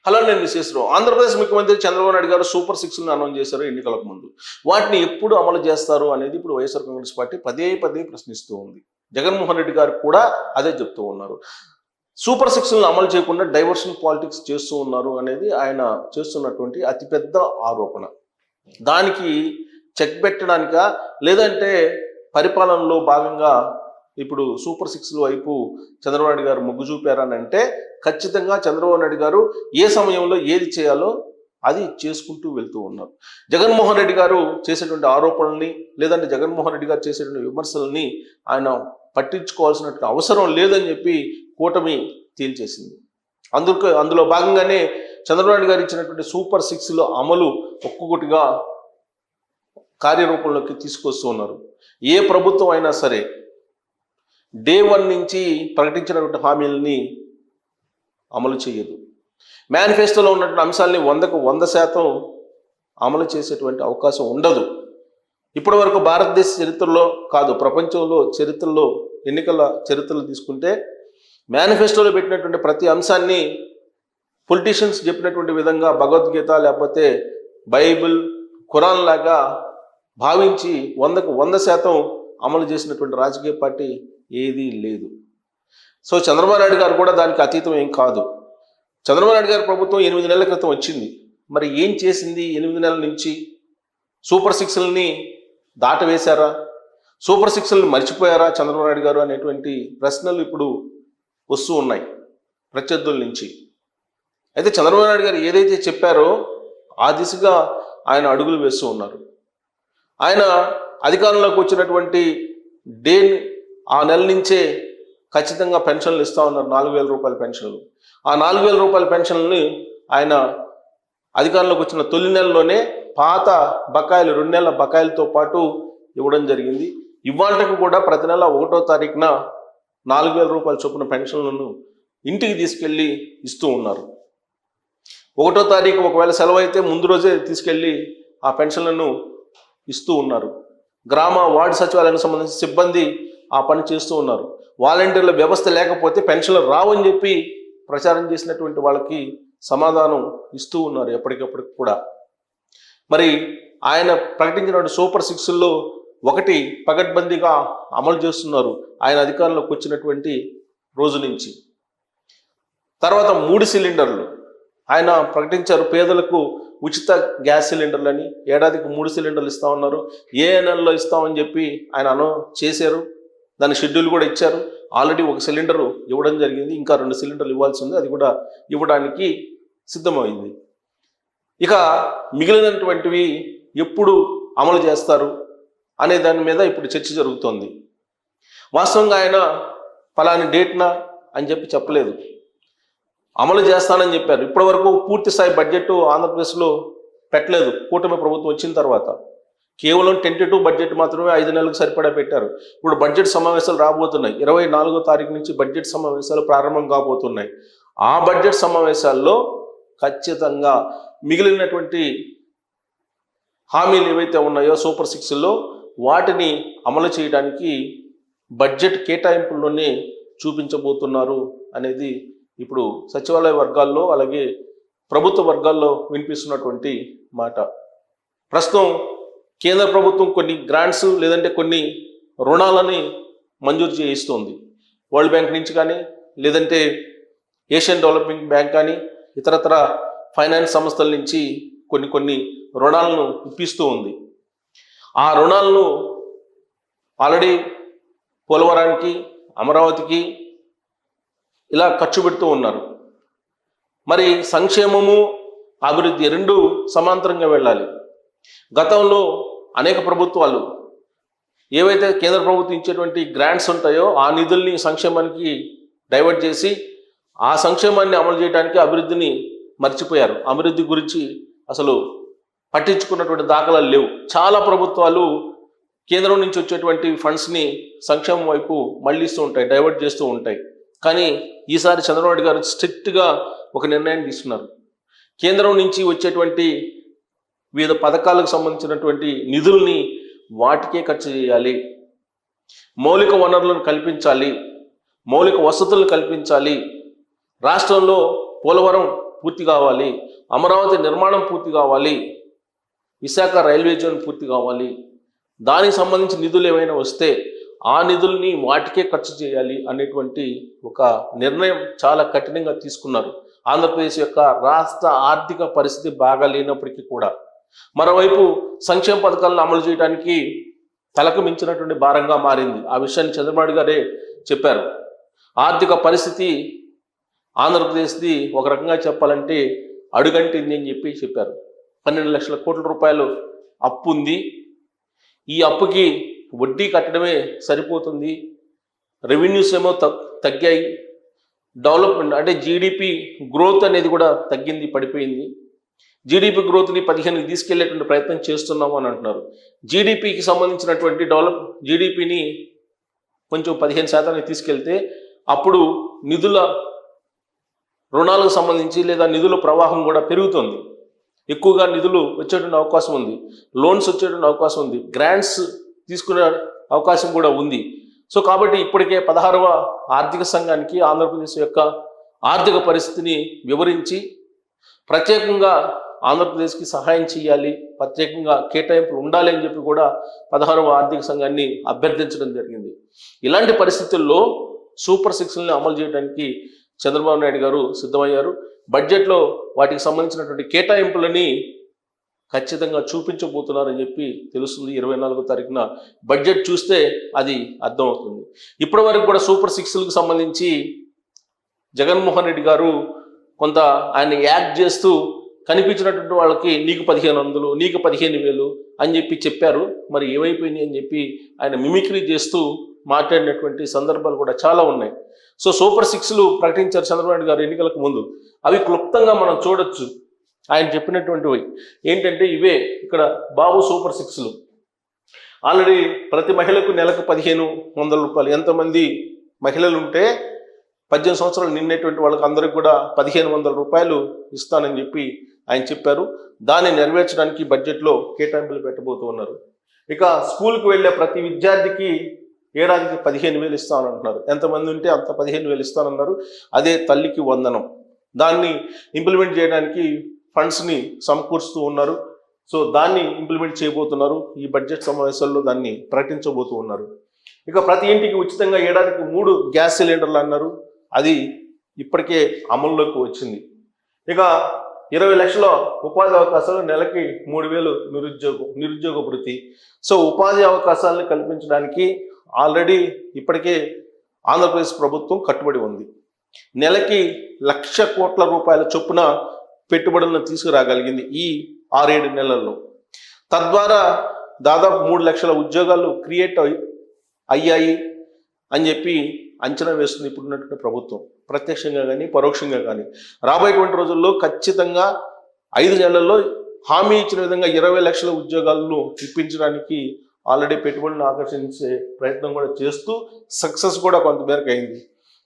Hello, నేను విశేషరావు. ఆంధ్రప్రదేశ్ ముఖ్యమంత్రి చంద్రబాబు నాయుడు గారు సూపర్ సిక్స్ను అనౌన్స్ చేశారు ఎన్నికలకు ముందు. వాటిని ఎప్పుడు అమలు చేస్తారు అనేది ఇప్పుడు వైఎస్ఆర్ కాంగ్రెస్ పార్టీ పదే పదే ప్రశ్నిస్తూ ఉంది. జగన్మోహన్ రెడ్డి గారు కూడా అదే చెప్తూ ఉన్నారు. సూపర్ సిక్స్ను అమలు చేయకుండా డైవర్షన్ పాలిటిక్స్ చేస్తూ ఉన్నారు అనేది ఆయన చేస్తున్నటువంటి అతిపెద్ద ఆరోపణ. దానికి చెక్ పెట్టడానిక, లేదంటే పరిపాలనలో భాగంగా ఇప్పుడు సూపర్ సిక్స్ వైపు చంద్రబాబు నాయుడు గారు మొగ్గు చూపారని అంటే ఖచ్చితంగా చంద్రబాబు నాయుడు గారు ఏ సమయంలో ఏది చేయాలో అది చేసుకుంటూ వెళ్తూ ఉన్నారు. జగన్మోహన్ రెడ్డి గారు చేసేటువంటి ఆరోపణల్ని, లేదంటే జగన్మోహన్ రెడ్డి గారు చేసేటువంటి విమర్శల్ని ఆయన పట్టించుకోవాల్సినటువంటి అవసరం లేదని చెప్పి కూటమి తేల్చేసింది. అందులో భాగంగానే చంద్రబాబు నాయుడు గారు ఇచ్చినటువంటి సూపర్ సిక్స్లో అమలు ఒక్కొక్కటిగా కార్యరూపంలోకి తీసుకొస్తూ ఉన్నారు. ఏ ప్రభుత్వం అయినా సరే డే 1 నుంచి ప్రకటించినటువంటి హామీలని అమలు చేయదు. మేనిఫెస్టోలో ఉన్నటువంటి అంశాలని 100కు 100% అమలు చేసేటువంటి అవకాశం ఉండదు. ఇప్పటి వరకు భారతదేశ చరిత్రలో కాదు, ప్రపంచంలో చరిత్రలో, ఎన్నికల చరిత్రలు తీసుకుంటే మేనిఫెస్టోలో పెట్టినటువంటి ప్రతి అంశాన్ని పొలిటీషియన్స్ చెప్పినటువంటి విధంగా భగవద్గీత లేకపోతే బైబిల్, ఖురాన్ లాగా భావించి 100కు 100% అమలు చేసినటువంటి రాజకీయ పార్టీ ఏదీ లేదు. సో చంద్రబాబు నాయుడు గారు కూడా దానికి అతీతం ఏం కాదు. చంద్రబాబు నాయుడు గారి ప్రభుత్వం 8 నెలల క్రితం వచ్చింది. మరి ఏం చేసింది 8 నెలల నుంచి? సూపర్ సిక్స్లని దాటవేశారా? సూపర్ సిక్స్లని మర్చిపోయారా చంద్రబాబు నాయుడు గారు అనేటువంటి ప్రశ్నలు ఇప్పుడు వస్తూ ఉన్నాయి ప్రత్యర్థుల నుంచి. అయితే చంద్రబాబు నాయుడు గారు ఏదైతే చెప్పారో ఆ దిశగా ఆయన అడుగులు వేస్తూ ఉన్నారు. ఆయన అధికారంలోకి వచ్చినటువంటి ఆ నెల నుంచే ఖచ్చితంగా పెన్షన్లు ఇస్తూ ఉన్నారు, 4,000 రూపాయల పెన్షన్లు. ఆ 4,000 రూపాయల పెన్షన్లని ఆయన అధికారంలోకి వచ్చిన తొలి నెలలోనే పాత బకాయిలు 2 నెలల బకాయిలతో పాటు ఇవ్వడం జరిగింది. ఇవాళకు కూడా ప్రతి నెల 1వ తారీఖున 4,000 రూపాయల చొప్పున పెన్షన్లను ఇంటికి తీసుకెళ్ళి ఇస్తూ ఉన్నారు. 1వ తారీఖు ఒకవేళ సెలవు అయితే ముందు రోజే తీసుకెళ్ళి ఆ పెన్షన్లను ఇస్తూ ఉన్నారు. గ్రామ వార్డు సచివాలయానికి సంబంధించిన సిబ్బంది ఆ పని చేస్తూ ఉన్నారు. వాలంటీర్ల వ్యవస్థ లేకపోతే పెన్షన్లు రావని చెప్పి ప్రచారం చేసినటువంటి వాళ్ళకి సమాధానం ఇస్తూ ఉన్నారు ఎప్పటికప్పటికి కూడా. మరి ఆయన ప్రకటించినటువంటి సూపర్ సిక్స్లో ఒకటి పకడ్బందీగా అమలు చేస్తున్నారు ఆయన అధికారంలోకి వచ్చినటువంటి రోజు నుంచి. తర్వాత 3 సిలిండర్లు ఆయన ప్రకటించారు. పేదలకు ఉచిత గ్యాస్ సిలిండర్లని ఏడాదికి 3 సిలిండర్లు ఇస్తా ఉన్నారు. ఏ నెలలో ఇస్తామని చెప్పి ఆయన అనౌన్స్ చేశారు. దాని షెడ్యూల్ కూడా ఇచ్చారు. ఆల్రెడీ 1 సిలిండరు ఇవ్వడం జరిగింది. ఇంకా 2 సిలిండర్లు ఇవ్వాల్సి ఉంది. అది కూడా ఇవ్వడానికి సిద్ధమైంది. ఇక మిగిలినటువంటివి ఎప్పుడు అమలు చేస్తారు అనే దాని మీద ఇప్పుడు చర్చ జరుగుతోంది. వాస్తవంగా ఆయన ఫలాని డేట్నా అని చెప్పి చెప్పలేదు, అమలు చేస్తానని చెప్పారు. ఇప్పటి వరకు పూర్తి స్థాయి బడ్జెట్ ఆంధ్రప్రదేశ్లో పెట్టలేదు. కూటమి ప్రభుత్వం వచ్చిన తర్వాత కేవలం టెంటేటివ్ బడ్జెట్ మాత్రమే 5 నెలలకు సరిపడా పెట్టారు. ఇప్పుడు బడ్జెట్ సమావేశాలు రాబోతున్నాయి. 24వ తారీఖు నుంచి బడ్జెట్ సమావేశాలు ప్రారంభం కాబోతున్నాయి. ఆ బడ్జెట్ సమావేశాల్లో ఖచ్చితంగా మిగిలినటువంటి హామీలు ఏవైతే ఉన్నాయో సూపర్ సిక్స్లో వాటిని అమలు చేయడానికి బడ్జెట్ కేటాయింపుల్లోనే చూపించబోతున్నారు అనేది ఇప్పుడు సచివాలయ వర్గాల్లో అలాగే ప్రభుత్వ వర్గాల్లో వినిపిస్తున్నటువంటి మాట. ప్రస్తుతం కేంద్ర ప్రభుత్వం కొన్ని గ్రాంట్స్ లేదంటే కొన్ని రుణాలని మంజూరు చేయిస్తుంది. వరల్డ్ బ్యాంక్ నుంచి కానీ, లేదంటే ఏషియన్ డెవలప్మెంట్ బ్యాంక్ కానీ, ఇతరత్ర ఫైనాన్స్ సంస్థల నుంచి కొన్ని రుణాలను ఇప్పిస్తూ ఉంది. ఆ రుణాలను ఆల్రెడీ పోలవరానికి, అమరావతికి ఇలా ఖర్చు పెడుతూ ఉన్నారు. మరి సంక్షేమము అభివృద్ధి 2 సమాంతరంగా వెళ్ళాలి. గతంలో అనేక ప్రభుత్వాలు ఏవైతే కేంద్ర ప్రభుత్వం ఇచ్చేటువంటి గ్రాంట్స్ ఉంటాయో ఆ నిధుల్ని సంక్షేమానికి డైవర్ట్ చేసి ఆ సంక్షేమాన్ని అమలు చేయడానికి అభివృద్ధిని మర్చిపోయారు. అభివృద్ధి గురించి అసలు పట్టించుకున్నటువంటి దాఖలాలు లేవు. చాలా ప్రభుత్వాలు కేంద్రం నుంచి వచ్చేటువంటి ఫండ్స్ని సంక్షేమం వైపు మళ్ళిస్తూ ఉంటాయి, డైవర్ట్ చేస్తూ ఉంటాయి. కానీ ఈసారి చంద్రబాబు నాయుడు గారు స్ట్రిక్ట్గా ఒక నిర్ణయం తీసుకున్నారు. కేంద్రం నుంచి వచ్చేటువంటి వివిధ పథకాలకు సంబంధించినటువంటి నిధుల్ని వాటికే ఖర్చు చేయాలి, మౌలిక వనరులను కల్పించాలి, మౌలిక వసతులను కల్పించాలి. రాష్ట్రంలో పోలవరం పూర్తి కావాలి, అమరావతి నిర్మాణం పూర్తి కావాలి, విశాఖ రైల్వే జోన్ పూర్తి కావాలి, దానికి సంబంధించి నిధులు ఏమైనా వస్తే ఆ నిధుల్ని వాటికే ఖర్చు చేయాలి అనేటువంటి ఒక నిర్ణయం చాలా కఠినంగా తీసుకున్నారు. ఆంధ్రప్రదేశ్ యొక్క రాష్ట్ర ఆర్థిక పరిస్థితి బాగా లేనప్పటికీ కూడా మరోవైపు సంక్షేమ పథకాలను అమలు చేయడానికి తలకు మించినటువంటి భారంగా మారింది. ఆ విషయాన్ని చంద్రబాబు గారే చెప్పారు. ఆర్థిక పరిస్థితి ఆంధ్రప్రదేశ్ది ఒక రకంగా చెప్పాలంటే అడుగంటింది అని చెప్పారు. 12 లక్షల కోట్ల రూపాయలు అప్పు ఉంది. ఈ అప్పుకి వడ్డీ కట్టడమే సరిపోతుంది. రెవెన్యూస్ ఏమో తగ్గాయి. డెవలప్మెంట్ అంటే జీడిపి గ్రోత్ అనేది కూడా తగ్గింది, పడిపోయింది. జీడిపి గ్రోత్ని 15కి తీసుకెళ్లేటువంటి ప్రయత్నం చేస్తున్నాము అని అంటున్నారు. జీడిపికి సంబంధించినటువంటి జీడిపిని కొంచెం 15% తీసుకెళ్తే అప్పుడు రుణాలకు సంబంధించి లేదా నిధుల ప్రవాహం కూడా పెరుగుతుంది. ఎక్కువగా నిధులు వచ్చేటువంటి అవకాశం ఉంది, లోన్స్ వచ్చేటువంటి అవకాశం ఉంది, గ్రాంట్స్ తీసుకునే అవకాశం కూడా ఉంది. సో కాబట్టి ఇప్పటికే 16వ ఆర్థిక సంఘానికి ఆంధ్రప్రదేశ్ యొక్క ఆర్థిక పరిస్థితిని వివరించి ప్రత్యేకంగా ఆంధ్రప్రదేశ్కి సహాయం చేయాలి, ప్రత్యేకంగా కేటాయింపులు ఉండాలి అని చెప్పి కూడా 16వ ఆర్థిక సంఘాన్ని అభ్యర్థించడం జరిగింది. ఇలాంటి పరిస్థితుల్లో సూపర్ 6ని అమలు చేయడానికి చంద్రబాబు నాయుడు గారు సిద్ధమయ్యారు. బడ్జెట్లో వాటికి సంబంధించినటువంటి కేటాయింపులని ఖచ్చితంగా చూపించబోతున్నారని చెప్పి తెలుస్తుంది. 24వ తారీఖున బడ్జెట్ చూస్తే అది అర్థమవుతుంది. ఇప్పటి వరకు కూడా సూపర్ 6లకు సంబంధించి జగన్మోహన్ రెడ్డి గారు కొంత ఆయన యాక్ట్ చేస్తూ కనిపించినటువంటి వాళ్ళకి నీకు 1500, నీకు 15,000 అని చెప్పారు. మరి ఏమైపోయింది అని చెప్పి ఆయన మిమిక్రీ చేస్తూ మాట్లాడినటువంటి సందర్భాలు కూడా చాలా ఉన్నాయి. సో సూపర్ 6లు ప్రకటించారు చంద్రబాబు నాయుడు గారు ఎన్నికలకు ముందు. అవి క్లుప్తంగా మనం చూడొచ్చు. ఆయన చెప్పినటువంటివి ఏంటంటే ఇవే. ఇక్కడ బాబు సూపర్ 6లు ఆల్రెడీ ప్రతి మహిళకు నెలకు 1,500 రూపాయలు. ఎంతమంది మహిళలు ఉంటే 18 సంవత్సరాలు నిండేటువంటి వాళ్ళకి అందరికి కూడా 1,500 రూపాయలు ఇస్తానని చెప్పి ఆయన చెప్పారు. దాన్ని నెరవేర్చడానికి బడ్జెట్లో కేటాయింపులు పెట్టబోతూ ఉన్నారు. ఇక స్కూల్కి వెళ్ళే ప్రతి విద్యార్థికి ఏడాదికి 15,000 ఇస్తానంటున్నారు. ఎంతమంది ఉంటే అంత 15,000 ఇస్తానన్నారు. అదే తల్లికి వందనం. దాన్ని ఇంప్లిమెంట్ చేయడానికి ఫండ్స్ని సమకూరుస్తూ ఉన్నారు. సో దాన్ని ఇంప్లిమెంట్ చేయబోతున్నారు. ఈ బడ్జెట్ సమావేశాల్లో దాన్ని ప్రకటించబోతూ ఉన్నారు. ఇక ప్రతి ఇంటికి ఉచితంగా ఏడాదికి 3 గ్యాస్ సిలిండర్లు అన్నారు. అది ఇప్పటికే అమల్లోకి వచ్చింది. ఇక 20 లక్షల ఉపాధి అవకాశాలు, నెలకి 3,000 నిరుద్యోగ భృతి. సో ఉపాధి అవకాశాలను కల్పించడానికి ఆల్రెడీ ఇప్పటికే ఆంధ్రప్రదేశ్ ప్రభుత్వం కట్టుబడి ఉంది. నెలకి 1,00,000 కోట్ల రూపాయల చొప్పున పెట్టుబడులను తీసుకురాగలిగింది ఈ 6-7 నెలల్లో. తద్వారా దాదాపు 3 లక్షల ఉద్యోగాలు క్రియేట్ అయ్యాయి అని చెప్పి అంచనా వేస్తుంది ఇప్పుడున్నటువంటి ప్రభుత్వం, ప్రత్యక్షంగా కానీ పరోక్షంగా కానీ. రాబోయేటువంటి రోజుల్లో ఖచ్చితంగా 5 నెలల్లో హామీ ఇచ్చిన విధంగా 20 లక్షల ఉద్యోగాలను ఇప్పించడానికి ఆల్రెడీ పెట్టుబడులను ఆకర్షించే ప్రయత్నం కూడా చేస్తూ సక్సెస్ కూడా కొంతమేరకు అయింది.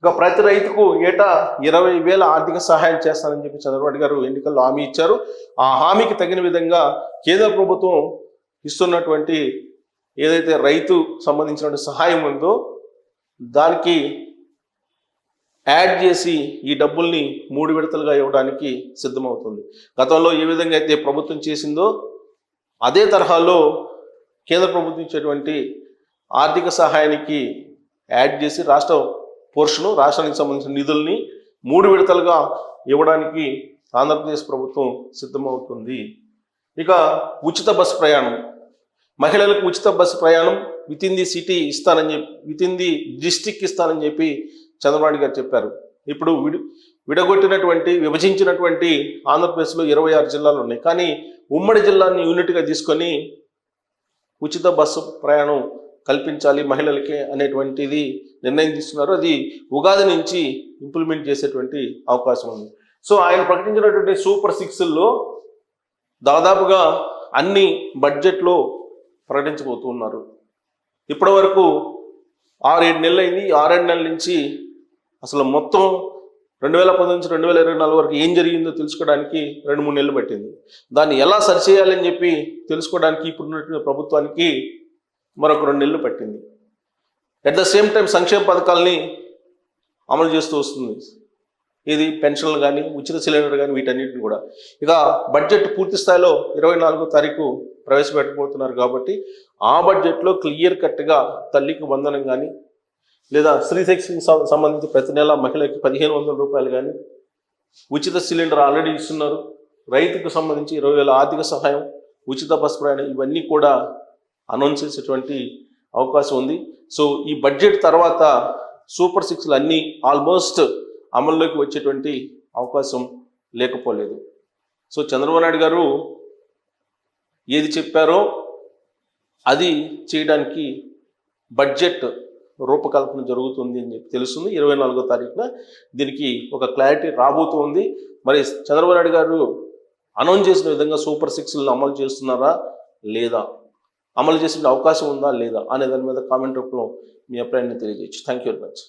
ఇక ప్రతి రైతుకు ఏటా 20,000 ఆర్థిక సహాయం చేస్తానని చెప్పి చంద్రబాబు గారు ఎన్నికల్లో హామీ ఇచ్చారు. ఆ హామీకి తగిన విధంగా కేంద్ర ప్రభుత్వం ఇస్తున్నటువంటి ఏదైతే రైతు సంబంధించినటువంటి సహాయం ఉందో దానికి యాడ్ చేసి ఈ డబ్బుల్ని 3 విడతలుగా ఇవ్వడానికి సిద్ధమవుతుంది. గతంలో ఏ విధంగా అయితే ప్రభుత్వం చేసిందో అదే తరహాలో కేంద్ర ప్రభుత్వం ఇచ్చేటువంటి ఆర్థిక సహాయానికి యాడ్ చేసి రాష్ట్రానికి సంబంధించిన నిధుల్ని 3 విడతలుగా ఇవ్వడానికి ఆంధ్రప్రదేశ్ ప్రభుత్వం సిద్ధమవుతుంది. ఇక ఉచిత బస్సు ప్రయాణం, మహిళలకు ఉచిత బస్సు ప్రయాణం with in the city with in the district ఇస్తానని చెప్పి చంద్రబాబు గారు చెప్పారు. ఇప్పుడు విభజించినటువంటి ఆంధ్రప్రదేశ్లో 26 జిల్లాలు ఉన్నాయి. కానీ ఉమ్మడి జిల్లాని యూనిట్గా తీసుకొని ఉచిత బస్సు ప్రయాణం కల్పించాలి మహిళలకి అనేటువంటిది నిర్ణయం తీసుకున్నారు. అది ఉగాది నుంచి ఇంప్లిమెంట్ చేసేటువంటి అవకాశం ఉంది. సో ఆయన ప్రకటించినటువంటి సూపర్ 6ల్లో దాదాపుగా అన్ని బడ్జెట్లో ప్రకటించబోతున్నారు. ఇప్పటి వరకు 6-7 నెలలు అయింది. 6-7 నెలల నుంచి అసలు మొత్తం 2019 నుంచి 2024 వరకు ఏం జరిగిందో తెలుసుకోవడానికి 2-3 నెలలు పట్టింది. దాన్ని ఎలా సరిచేయాలని చెప్పి తెలుసుకోవడానికి ఇప్పుడున్నటువంటి ప్రభుత్వానికి మరొక 2 నెలలు పట్టింది. అట్ ద సేమ్ టైం సంక్షేమ పథకాలని అమలు చేస్తూ వస్తుంది. ఇది పెన్షన్లు కానీ ఉచిత సిలిండర్ కానీ వీటన్నిటిని కూడా. ఇక బడ్జెట్ పూర్తి స్థాయిలో 24వ తారీఖు ప్రవేశపెట్టబోతున్నారు కాబట్టి ఆ బడ్జెట్లో క్లియర్ కట్గా తల్లికి వందనం కానీ లేదా స్త్రీ శక్తికి సంబంధించి ప్రతి నెల మహిళకి 1500 రూపాయలు కానీ, ఉచిత సిలిండర్ ఆల్రెడీ ఇస్తున్నారు, రైతుకు సంబంధించి 20,000 ఆర్థిక సహాయం, ఉచిత బస్ ప్రయాణం, ఇవన్నీ కూడా అనౌన్స్ చేసేటువంటి అవకాశం ఉంది. సో ఈ బడ్జెట్ తర్వాత సూపర్ 6లు అన్నీ ఆల్మోస్ట్ అమల్లోకి వచ్చేటువంటి అవకాశం లేకపోలేదు. సో చంద్రబాబు నాయుడు గారు ఏది చెప్పారో అది చేయడానికి బడ్జెట్ రూపకల్పన జరుగుతుంది అని చెప్పి తెలుస్తుంది. 24వ తారీఖున దీనికి ఒక క్లారిటీ రాబోతుంది. మరి చంద్రబాబు నాయుడు గారు అనౌన్స్ చేసిన విధంగా సూపర్ 6లను అమలు చేస్తున్నారా లేదా, అమలు చేసే అవకాశం ఉందా లేదా అనే దాని మీద కామెంట్ రూపంలో మీ అభిప్రాయాన్ని తెలియజేయచ్చు. Thank you very much.